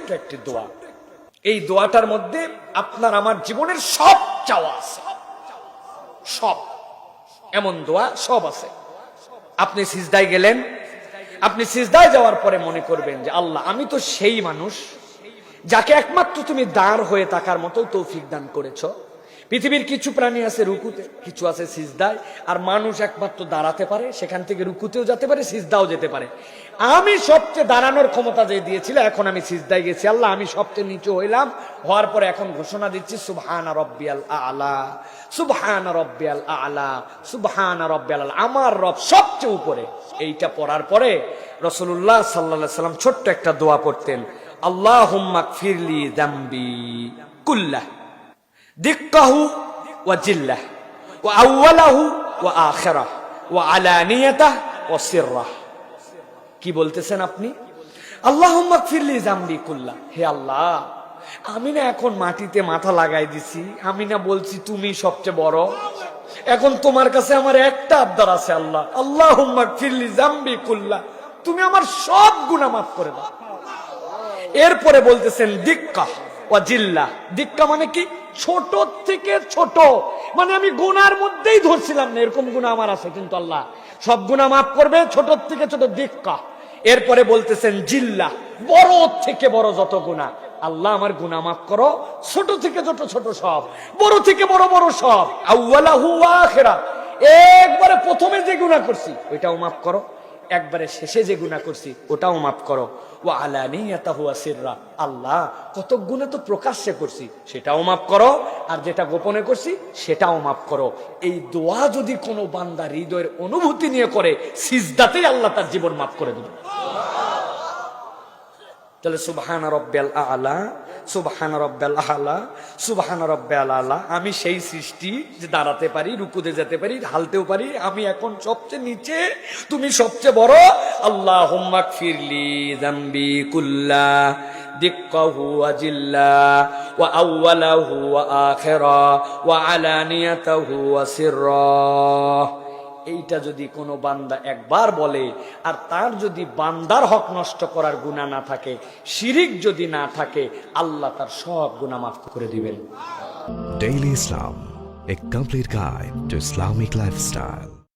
ছোট্ট একটি দোয়া। এই দোয়াটার মধ্যে আপনার আমার জীবনের সব চাওয়া আছে, সব এমন দোয়া সব আছে। আপনি সিজদায় গেলেন, আপনি সিজদায় যাওয়ার পরে মনে করবেন যে আল্লাহ, আমি তো সেই মানুষ যাকে একমাত্র তুমি দাঁড় হয়ে থাকার মতো তৌফিক দান করেছো। পৃথিবীর কিছু প্রাণী আছে রুকুতে, কিছু আছে সিজদায়, আর মানুষ একমাত্র দাঁড়াতে পারে, সেখান থেকে রুকুতেও যেতে পারে, সিজদাও যেতে পারে। আমি সবচেয়ে দাঁড়ানোর ক্ষমতা যে দিয়েছিল, এখন আমি সিজদায় গেছি, আল্লাহ আমি সবচেয়ে নিচু হইলাম। হওয়ার পরে এখন ঘোষণা দিচ্ছি সুবহান রাব্বিয়াল আ'লা, সুবহান রাব্বিয়াল আ'লা, সুবহান রাব্বিয়াল আ'লা, আমার রব সবচেয়ে উপরে। এইটা পড়ার পরে রাসূলুল্লাহ সাল্লাল্লাহু আলাইহি সাল্লাম ছোট্ট একটা দোয়া পড়তেন, আল্লাহুম্মা গফিরলি যামবি কুল্লাহ দিক্কাহু ওয়া জিল্লাহ ওয়া আউওয়ালাহু ওয়া আখিরাহ ওয়া আলানিয়াতাহু ওয়া সিররাহ। কি বলতেছেন আপনি? আল্লাহুম্মা গফিরলি যামবি কুল্লাহ, হে আল্লাহ, আমি না এখন মাটিতে মাথা লাগাই দিছি, আমি না বলছি তুমি সবচেয়ে বড়, এখন তোমার কাছে আমার একটা আবদার আছে আল্লাহ, আল্লাহুম্মা গফিরলি যামবি কুল্লাহ, তুমি আমার সব গুনাহ মাফ করে দাও। এরপরে বলতেছেন দিক্কা ওয়া জিল্লাহ। দিক্কা মানে কি? ছোট থেকে ছোট, মানে আমি গুনার মধ্যেই ধরছিলাম না, এরকম গুনাহ আমার আছে, কিন্তু আল্লাহ সব গুনাহ মাফ করবে, ছোট থেকে ছোট দিক্কা। এরপরে বলতেছেন জিল্লাহ, বড় থেকে বড় যত গুনাহ, আল্লাহ আমার গুনাহ মাফ করো, ছোট থেকে ছোট ছোট সব, বড় থেকে বড় বড় সব, আউওয়ালাহু ওয়া আখিরা, একবারে প্রথমে যে গুনাহ করছি ওইটাও মাফ করো, একবারে শেষে যে গুনাহ করছি ওটাও মাফ করো, ওয়া আলানিয়াতাহু ওয়া সিররা, আল্লাহ কত গুনাহ তো প্রকাশ্যে করছি সেটাও মাফ করো, আর যেটা গোপনে করছি সেটাও মাফ করো। এই দোয়া যদি কোনো বান্দা হৃদয়ের অনুভূতি নিয়ে করে, সিজদাতেই আল্লাহ তার জীবন মাফ করে দেবে। তাহলে সুবহান রাব্বিয়াল আ'লা, সুবহান রাব্বিয়াল আ'লা, সুবহান রাব্বিয়াল আ'লা, আমি সেই সৃষ্টি যে দাঁড়াতে পারি, রুকুতে যেতে পারি, হালতেও পারি, আমি এখন সবচেয়ে নিচে, তুমি সবচেয়ে বড়। আল্লাহুম্মা গফিরলি যামবি কুল্লাহ দিক্কাহু ওয়া জিল্লাহ ওয়া আউওয়ালাহু ওয়া আখিরাহ ওয়া আলানিয়াতাহু ওয়া সিররাহ। এইটা যদি কোনো বান্দা একবার বলে, আর তার যদি বান্দার হক নষ্ট করার গুনাহ না থাকে, শিরিক যদি না থাকে, আল্লাহ তার সব গুনাহ মাফ করে দিবেন। Daily Islam, a complete guide to Islamic lifestyle.